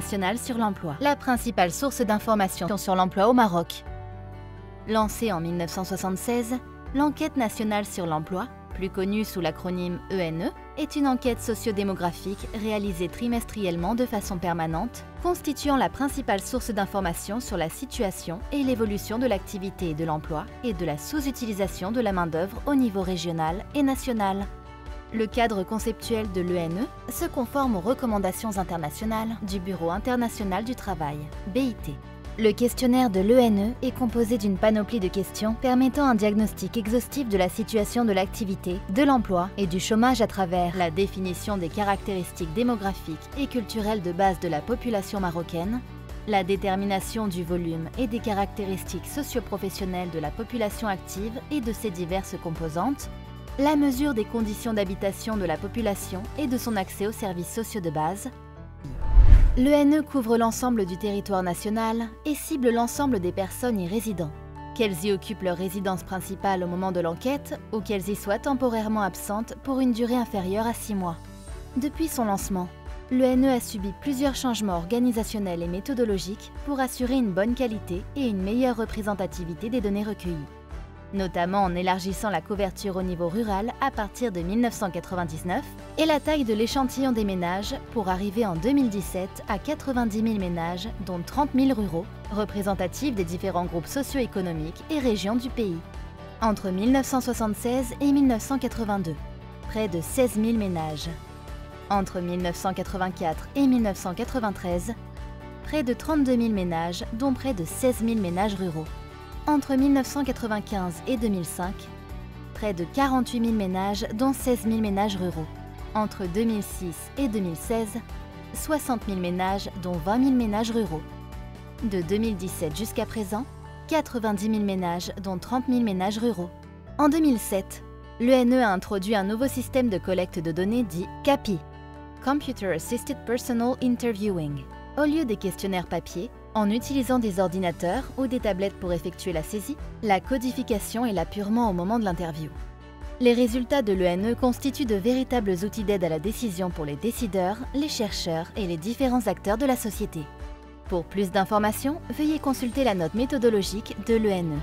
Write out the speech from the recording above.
nationale sur l'emploi, la principale source d'information sur l'emploi au Maroc. Lancée en 1976, l'enquête nationale sur l'emploi, plus connue sous l'acronyme ENE, est une enquête sociodémographique réalisée trimestriellement de façon permanente, constituant la principale source d'information sur la situation et l'évolution de l'activité et de l'emploi et de la sous-utilisation de la main-d'œuvre au niveau régional et national. Le cadre conceptuel de l'ENE se conforme aux recommandations internationales du Bureau international du travail, BIT. Le questionnaire de l'ENE est composé d'une panoplie de questions permettant un diagnostic exhaustif de la situation de l'activité, de l'emploi et du chômage à travers la définition des caractéristiques démographiques et culturelles de base de la population marocaine, la détermination du volume et des caractéristiques socio-professionnelles de la population active et de ses diverses composantes, la mesure des conditions d'habitation de la population et de son accès aux services sociaux de base. L'ENE couvre l'ensemble du territoire national et cible l'ensemble des personnes y résidant, qu'elles y occupent leur résidence principale au moment de l'enquête ou qu'elles y soient temporairement absentes pour une durée inférieure à 6 mois. Depuis son lancement, l'ENE a subi plusieurs changements organisationnels et méthodologiques pour assurer une bonne qualité et une meilleure représentativité des données recueillies, notamment en élargissant la couverture au niveau rural à partir de 1999 et la taille de l'échantillon des ménages pour arriver en 2017 à 90 000 ménages, dont 30 000 ruraux, représentatifs des différents groupes socio-économiques et régions du pays. Entre 1976 et 1982, près de 16 000 ménages. Entre 1984 et 1993, près de 32 000 ménages, dont près de 16 000 ménages ruraux. Entre 1995 et 2005, près de 48 000 ménages, dont 16 000 ménages ruraux. Entre 2006 et 2016, 60 000 ménages, dont 20 000 ménages ruraux. De 2017 jusqu'à présent, 90 000 ménages, dont 30 000 ménages ruraux. En 2007, l'ENE a introduit un nouveau système de collecte de données dit CAPI, Computer Assisted Personal Interviewing. Au lieu des questionnaires papier, en utilisant des ordinateurs ou des tablettes pour effectuer la saisie, la codification est là purement au moment de l'interview. Les résultats de l'ENE constituent de véritables outils d'aide à la décision pour les décideurs, les chercheurs et les différents acteurs de la société. Pour plus d'informations, veuillez consulter la note méthodologique de l'ENE.